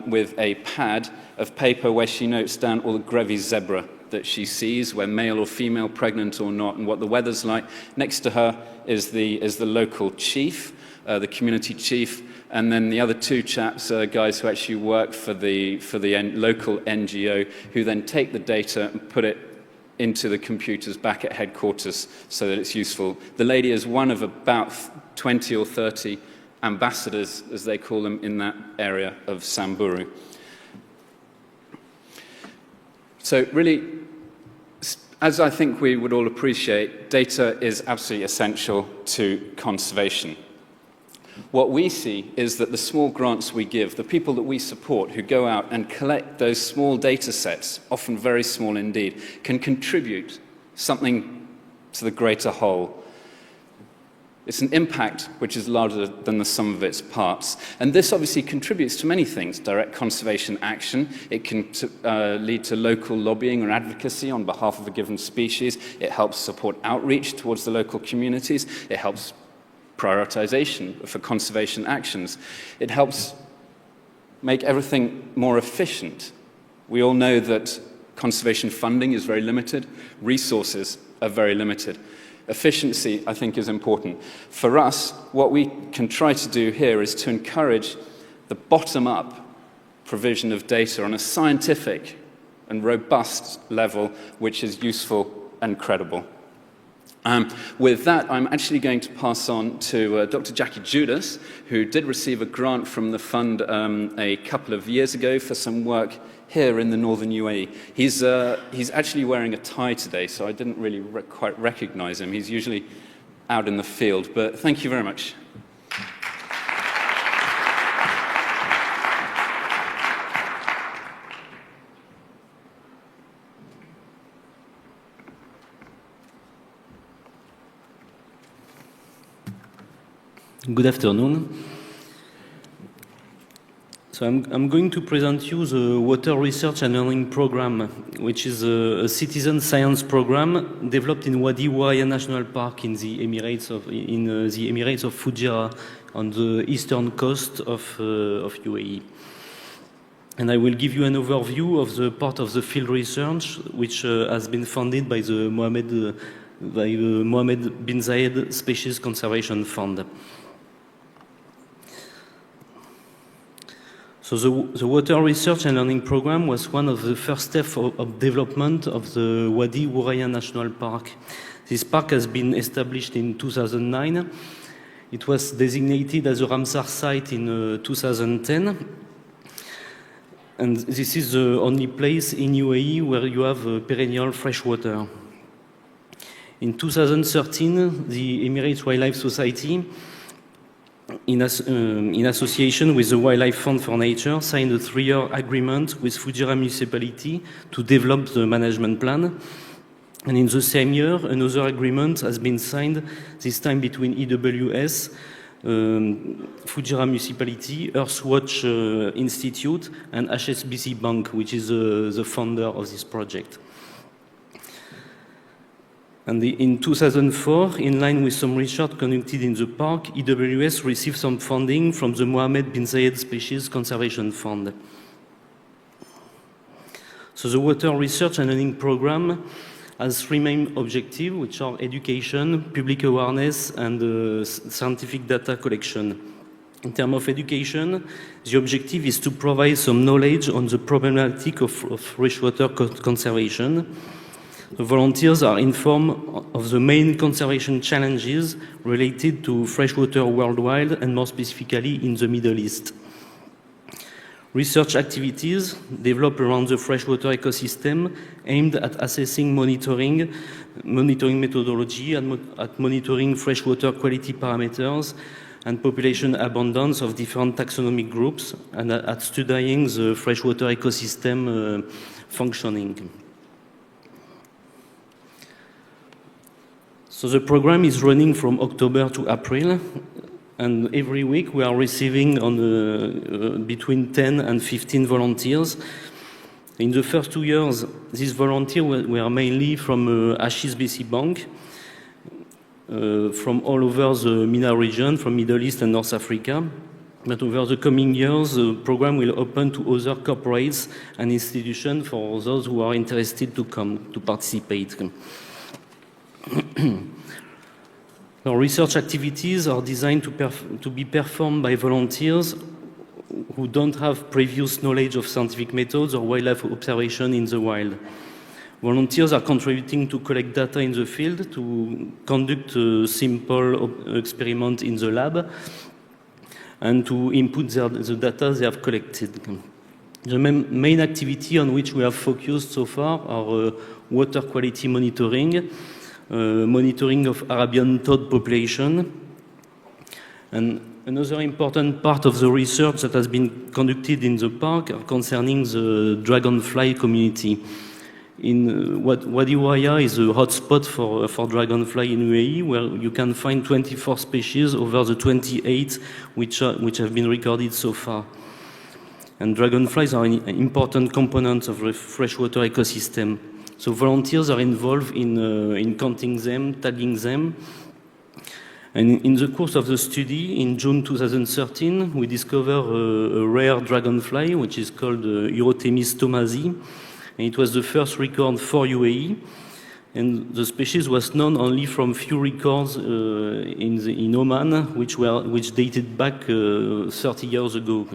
[SPEAKER 6] with a pad of paper where she notes down all the Grevy's zebra that she sees, whether male or female, pregnant or not, and what the weather's like. Next to her is the local chief, the community chief, and then the other two chaps are guys who actually work for the local NGO, who then take the data and put it into the computers back at headquarters so that it's useful. The lady is one of about 20 or 30 ambassadors, as they call them, in that area of Samburu. So really, as I think we would all appreciate, data is absolutely essential to conservation. What we see is that the small grants we give, the people that we support who go out and collect those small data sets, often very small indeed, can contribute something to the greater whole. It's an impact which is larger than the sum of its parts. And this obviously contributes to many things: direct conservation action. It can lead to local lobbying or advocacy on behalf of a given species. It helps support outreach towards the local communities. It helps prioritization for conservation actions. It helps make everything more efficient. We all know that conservation funding is very limited. Resources are very limited. Efficiency, I think, is important. For us, what we can try to do here is to encourage the bottom-up provision of data on a scientific and robust level, which is useful and credible. With that, I'm actually going to pass on to Dr. Jacky Judas, who did receive a grant from the fund a couple of years ago for some work here in the northern UAE. He's actually wearing a tie today, so I didn't really quite recognize him. He's usually out in the field, but thank you very much.
[SPEAKER 7] Good afternoon. So I'm going to present you the Water Research and Learning Program, which is a citizen science program developed in Wadi Waraya National Park in the Emirates of Fujairah on the eastern coast of UAE. And I will give you an overview of the part of the field research which has been funded by the Mohammed bin Zayed Species Conservation Fund. So the Water Research and Learning Program was one of the first steps of development of the Wadi Waraya National Park. This park has been established in 2009. It was designated as a Ramsar site in 2010. And this is the only place in UAE where you have perennial fresh water. In 2013, the Emirates Wildlife Society, in association with the Wildlife Fund for Nature, signed a 3-year agreement with Fujairah municipality to develop the management plan. And in the same year, another agreement has been signed, this time between EWS, Fujairah municipality, Earthwatch Institute, and HSBC Bank, which is the founder of this project. And in 2004, in line with some research conducted in the park, EWS received some funding from the Mohammed bin Zayed Species Conservation Fund. So the Water Research and Learning Program has 3 main objectives, which are education, public awareness, and scientific data collection. In terms of education, the objective is to provide some knowledge on the problematic of freshwater conservation. The volunteers are informed of the main conservation challenges related to freshwater worldwide and more specifically in the Middle East. Research activities developed around the freshwater ecosystem aimed at assessing monitoring methodology and at monitoring freshwater quality parameters and population abundance of different taxonomic groups and at studying the freshwater ecosystem functioning. So the program is running from October to April, and every week we are receiving between 10 and 15 volunteers. In the first 2 years, these volunteers were mainly from HSBC Bank, from all over the MENA region, from Middle East and North Africa. But over the coming years, the program will open to other corporates and institutions for those who are interested to come to participate. Our research activities are designed to be performed by volunteers who don't have previous knowledge of scientific methods or wildlife observation in the wild. Volunteers are contributing to collect data in the field, to conduct a simple experiment in the lab, and to input the data they have collected. The main activity on which we have focused so far are water quality monitoring, monitoring of Arabian toad population, and another important part of the research that has been conducted in the park are concerning the dragonfly community. In Wadi Waya is a hotspot for dragonfly in UAE, where you can find 24 species over the 28 which have been recorded so far. And dragonflies are an important component of the freshwater ecosystem. So volunteers are involved in counting them, tagging them. And in the course of the study, in June 2013, we discovered a rare dragonfly, which is called Eurothemis thomasi. And it was the first record for UAE. And the species was known only from few records in Oman, which dated back 30 years ago.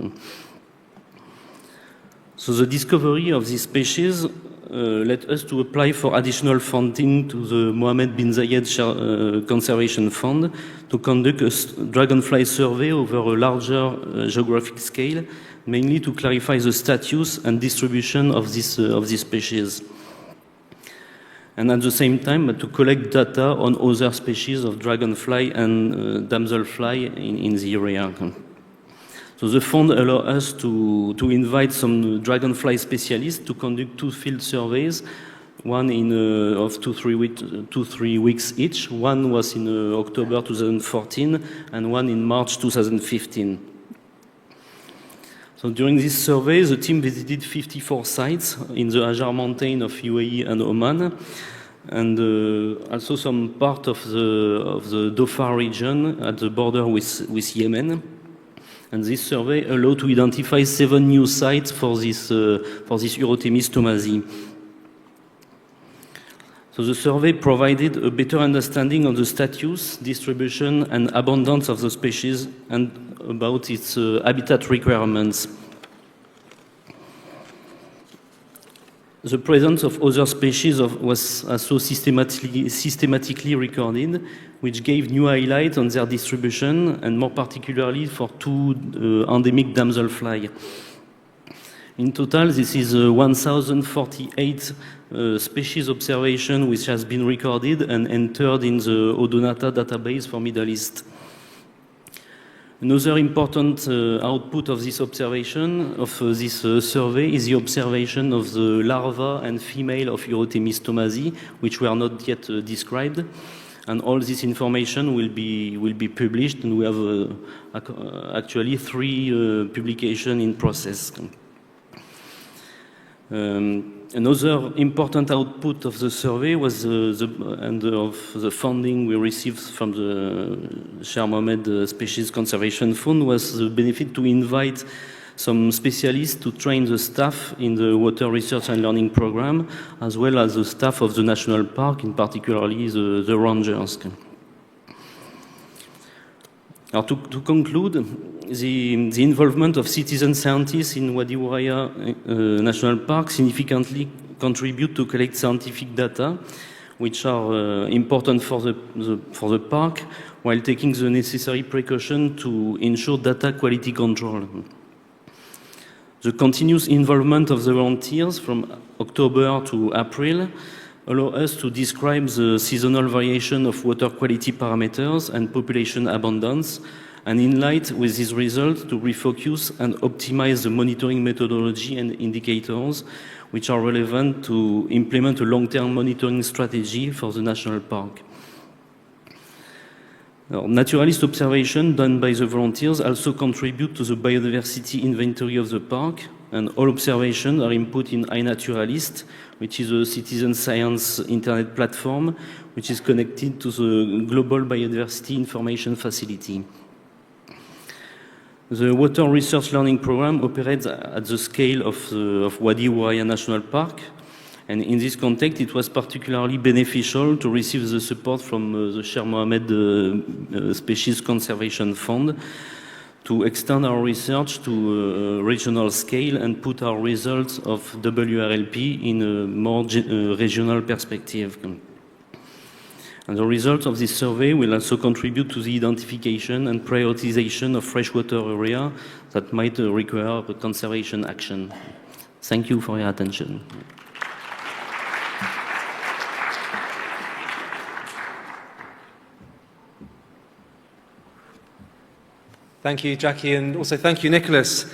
[SPEAKER 7] So the discovery of this species led us to apply for additional funding to the Mohammed bin Zayed Conservation Fund to conduct a dragonfly survey over a larger geographic scale, mainly to clarify the status and distribution of this species. And at the same time, to collect data on other species of dragonfly and damselfly in the area. So the fund allowed us to invite some dragonfly specialists to conduct 2 field surveys, one of 2-3 weeks each. One was in October 2014 and one in March 2015. So during this survey, the team visited 54 sites in the Hajar Mountain of UAE and Oman, and also some part of the Dhofar region at the border with Yemen. And this survey allowed to identify 7 new sites for this Eurothemis thomasi. So the survey provided a better understanding of the status, distribution, and abundance of the species and about its habitat requirements. The presence of other species was also systematically recorded, which gave new highlight on their distribution, and more particularly for 2 endemic damselfly. In total, this is 1,048 species observation which has been recorded and entered in the Odonata database for Middle East. Another important output of this observation, of this survey, is the observation of the larva and female of Eurothemis thomasi, which were not yet described. And all this information will be published, and we have actually 3 publications in process. Another important output of the survey was of the funding we received from the Sheikh Mohammed Species Conservation Fund was the benefit to invite some specialists to train the staff in the water research and learning program, as well as the staff of the national park, in particularly the rangers. Now, to conclude, the involvement of citizen scientists in Wadi Wuraya National Park significantly contribute to collect scientific data, which are important for the park, while taking the necessary precaution to ensure data quality control. The continuous involvement of the volunteers from October to April allow us to describe the seasonal variation of water quality parameters and population abundance, and in light with these results to refocus and optimize the monitoring methodology and indicators which are relevant to implement a long-term monitoring strategy for the national park. Now, naturalist observation done by the volunteers also contribute to the biodiversity inventory of the park, and all observations are input in iNaturalist, which is a citizen science internet platform which is connected to the Global Biodiversity Information Facility. The Water Research Learning Program operates at the scale of Wadi Wuraya National Park, and in this context it was particularly beneficial to receive the support from the Sheikh Mohammed Species Conservation Fund to extend our research to a regional scale and put our results of WRLP in a more regional perspective. And the results of this survey will also contribute to the identification and prioritization of freshwater area that might require conservation action. Thank you for your attention.
[SPEAKER 2] Thank you, Jacky, and also thank you, Nicholas.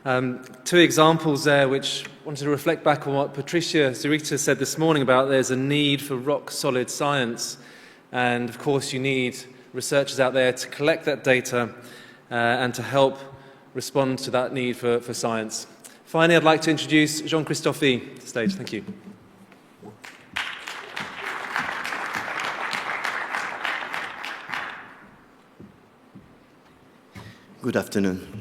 [SPEAKER 2] Two examples there which I wanted to reflect back on what Patricia Zurita said this morning about there's a need for rock-solid science. And of course, you need researchers out there to collect that data and to help respond to that need for science. Finally, I'd like to introduce Jean-Christophe to the stage. Thank you.
[SPEAKER 8] Good afternoon.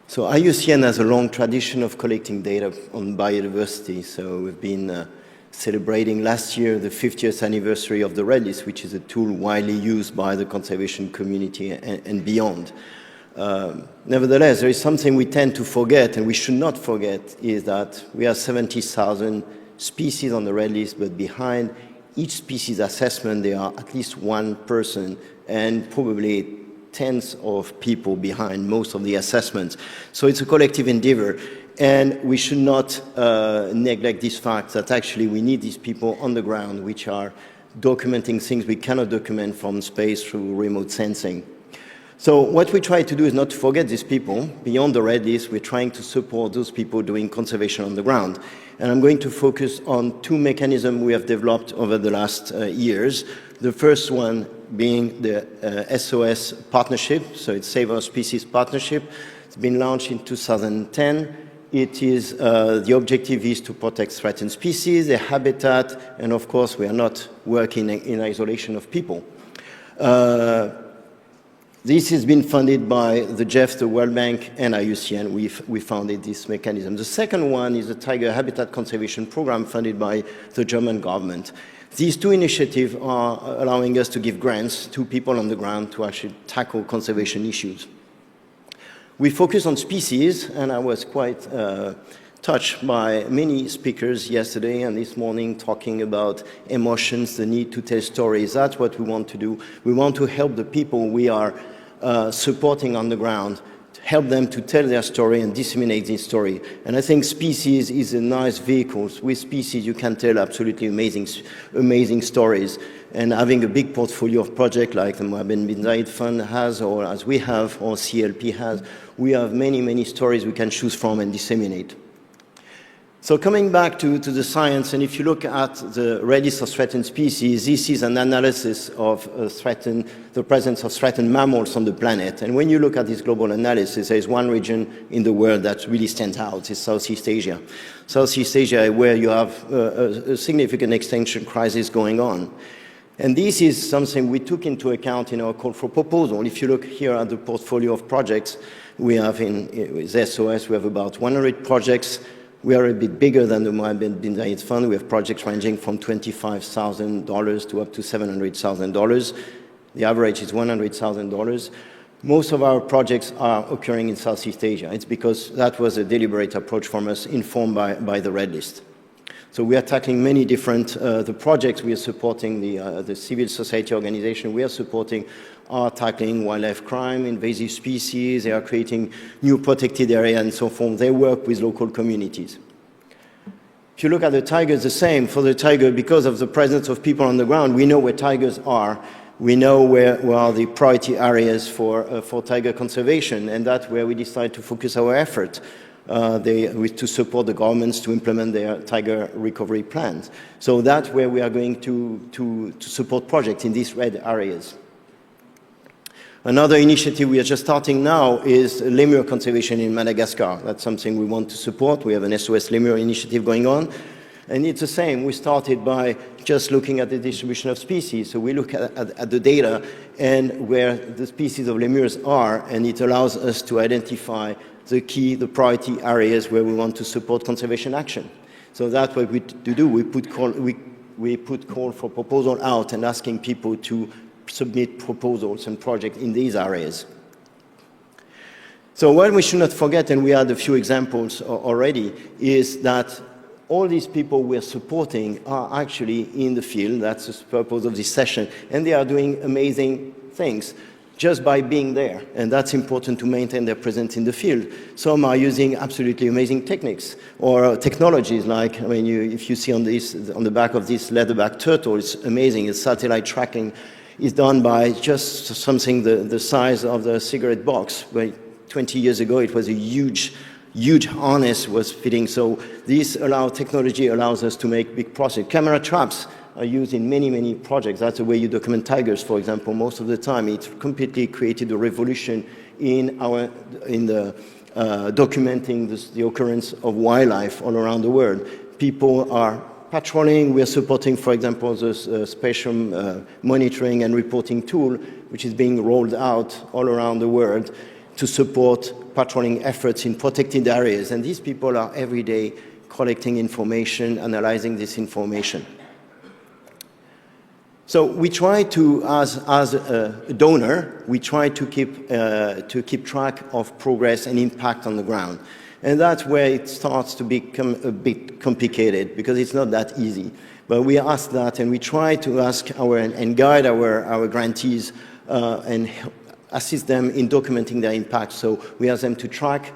[SPEAKER 8] So IUCN has a long tradition of collecting data on biodiversity. So we've been celebrating last year the 50th anniversary of the Red List, which is a tool widely used by the conservation community and beyond. Nevertheless, there is something we tend to forget, and we should not forget, is that we have 70,000 species on the Red List, but behind each species assessment, there are at least one person and probably tens of people behind most of the assessments. So it's a collective endeavor, and we should not neglect this fact that actually we need these people on the ground which are documenting things we cannot document from space through remote sensing. So what we try to do is not to forget these people. Beyond the Red List, we're trying to support those people doing conservation on the ground. And I'm going to focus on two mechanisms we have developed over the last years. The first one being the SOS partnership, so it's Save Our Species Partnership. It's been launched in 2010. It is, the objective is to protect threatened species, their habitat, and of course we are not working in isolation of people. This has been funded by the GEF, the World Bank, and IUCN. We founded this mechanism. The second one is the Tiger Habitat Conservation Program funded by the German government. These two initiatives are allowing us to give grants to people on the ground to actually tackle conservation issues. We focus on species, and I was quite touched by many speakers yesterday and this morning talking about emotions, the need to tell stories. That's what we want to do. We want to help the people we are supporting on the ground, to help them to tell their story and disseminate this story. And I think species is a nice vehicle. With species, you can tell absolutely amazing stories. And having a big portfolio of projects like the Mohammed bin Zayed Fund has, or as we have, or CLP has, we have many, many stories we can choose from and disseminate. So coming back to the science, and if you look at the Red List of threatened species, this is an analysis of the presence of threatened mammals on the planet. And when you look at this global analysis, there is one region in the world that really stands out, it's Southeast Asia. Southeast Asia, where you have a significant extinction crisis going on. And this is something we took into account in our call for proposal. If you look here at the portfolio of projects we have with SOS, we have about 100 projects. We are a bit bigger than the Mohammed bin Zayed Fund. We have projects ranging from $25,000 to up to $700,000. The average is $100,000. Most of our projects are occurring in Southeast Asia. It's because that was a deliberate approach from us, informed by the Red List. So we are tackling many different, the projects we are supporting, the civil society organization we are supporting are tackling wildlife crime, invasive species, they are creating new protected areas and so forth. They work with local communities. If you look at the tigers, the same. For the tiger, because of the presence of people on the ground, we know where tigers are. We know where are the priority areas for tiger conservation, and that's where we decide to focus our effort. To support the governments to implement their tiger recovery plans. So that's where we are going to support projects in these red areas. Another initiative we are just starting now is lemur conservation in Madagascar. That's something we want to support. We have an SOS lemur initiative going on. And it's the same. We started by just looking at the distribution of species. So we look at the data and where the species of lemurs are, and it allows us to identify the priority areas where we want to support conservation action. So that's what we do. We put call for proposal out and asking people to submit proposals and projects in these areas. So what we should not forget, and we had a few examples already, is that all these people we're supporting are actually in the field. That's the purpose of this session. And they are doing amazing things just by being there. And that's important to maintain their presence in the field. Some are using absolutely amazing techniques or technologies like, I mean, if you see on the back of this leatherback turtle, it's amazing. It's satellite tracking is done by just something the size of the cigarette box. Where 20 years ago, it was a huge harness was fitting. So this technology allows us to make big process. Camera traps are used in many projects. That's the way you document tigers, for example. Most of the time, it completely created a revolution in documenting the occurrence of wildlife all around the world. People are patrolling. We are supporting, for example, the spatial monitoring and reporting tool, which is being rolled out all around the world to support patrolling efforts in protected areas. And these people are every day collecting information, analyzing this information. So we try to, as a donor, we try to keep track of progress and impact on the ground. And that's where it starts to become a bit complicated, because it's not that easy. But we ask that, and we try to ask and guide our grantees and assist them in documenting their impact. So we ask them to track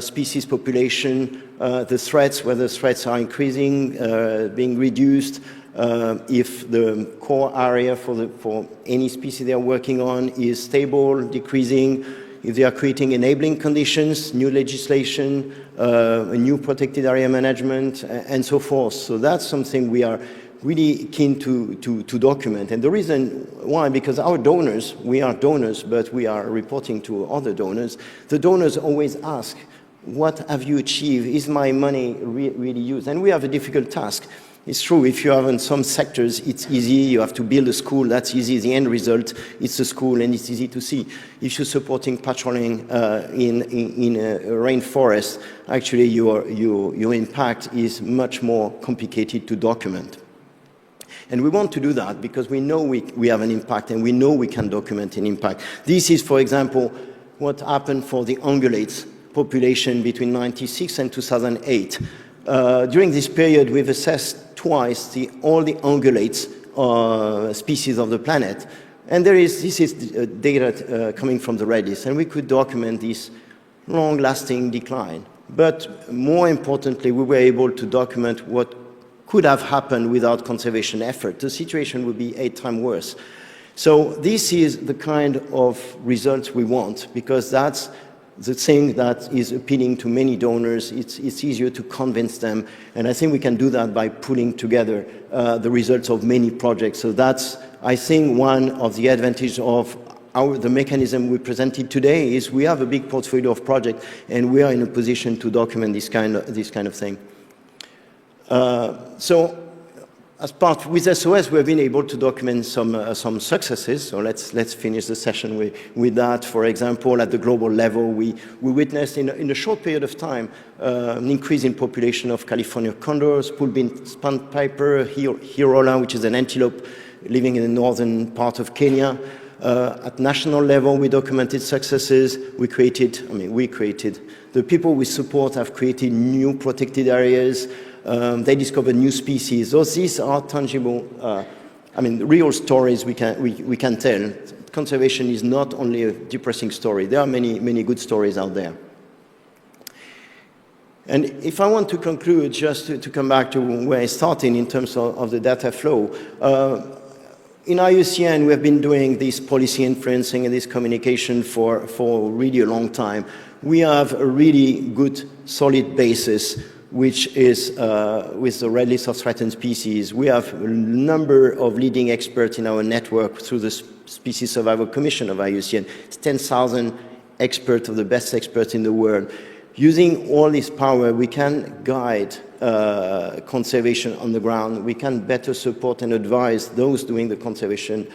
[SPEAKER 8] species population, the threats, whether threats are increasing, being reduced, if the core area for any species they are working on is stable, decreasing, if they are creating enabling conditions, new legislation, new protected area management, and so forth. So that's something we are really keen to document. And the reason why, because our donors, we are donors, but we are reporting to other donors. The donors always ask, what have you achieved? Is my money really used? And we have a difficult task. It's true, if you have in some sectors, it's easy, you have to build a school, that's easy, the end result, it's a school and it's easy to see. If you're supporting patrolling in a rainforest, actually your impact is much more complicated to document. And we want to do that because we know we have an impact and we know we can document an impact. This is, for example, what happened for the ungulates population between 1996 and 2008. During this period, we've assessed twice all the ungulates species of the planet. And this is data coming from the Redis, and we could document this long-lasting decline. But more importantly, we were able to document what could have happened without conservation effort. The situation would be 8 times worse. So this is the kind of results we want, because that's the thing that is appealing to many donors. It's easier to convince them, and I think we can do that by pulling together the results of many projects. So that's, I think, one of the advantages of the mechanism we presented today is we have a big portfolio of projects, and we are in a position to document this kind of thing. So, as part with SOS, we've been able to document some successes. So let's finish the session with that. For example, at the global level, we witnessed in a short period of time an increase in population of California condors, pool-beam sandpiper, hirola, which is an antelope living in the northern part of Kenya. At national level, we documented successes. We created. The people we support have created new protected areas. They discovered new species. These are tangible, real stories we can tell. Conservation is not only a depressing story. There are many good stories out there. And if I want to conclude, just to come back to where I started in terms of the data flow, in IUCN, we have been doing this policy influencing and this communication for really a long time. We have a really good, solid basis, which is with the Red List of Threatened Species. We have a number of leading experts in our network through the Species Survival Commission of IUCN. It's 10,000 experts, of the best experts in the world. Using all this power, we can guide conservation on the ground. We can better support and advise those doing the conservation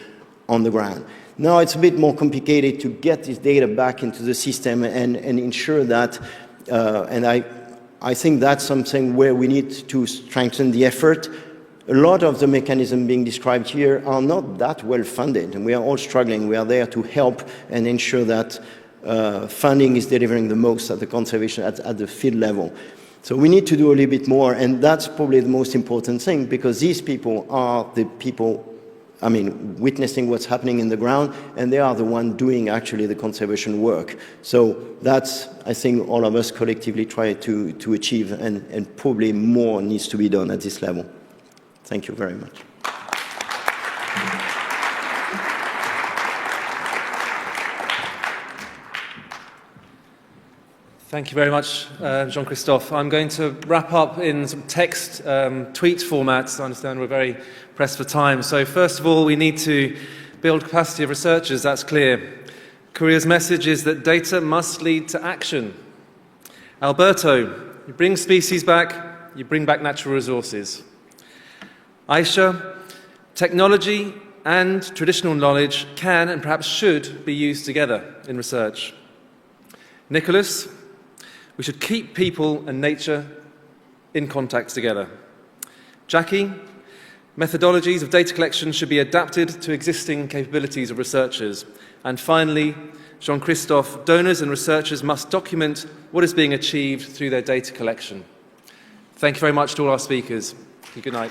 [SPEAKER 8] on the ground. Now it's a bit more complicated to get this data back into the system and ensure that, I think that's something where we need to strengthen the effort. A lot of the mechanisms being described here are not that well funded, and we are all struggling. We are there to help and ensure that funding is delivering the most at the conservation, at the field level. So we need to do a little bit more, and that's probably the most important thing, because these people are the people, I mean, witnessing what's happening in the ground, and they are the ones doing actually the conservation work. So that's, I think, all of us collectively try to achieve, and probably more needs to be done at this level. Thank you very much.
[SPEAKER 2] Thank you very much, Jean-Christophe. I'm going to wrap up in some text tweet formats. I understand we're very pressed for time. So first of all, we need to build capacity of researchers, that's clear. Cuier's message is that data must lead to action. Alberto, you bring species back, you bring back natural resources. Aisha, technology and traditional knowledge can and perhaps should be used together in research. Nicholas, we should keep people and nature in contact together. Jacky, methodologies of data collection should be adapted to existing capabilities of researchers. And finally, Jean-Christophe, donors and researchers must document what is being achieved through their data collection. Thank you very much to all our speakers. Good night.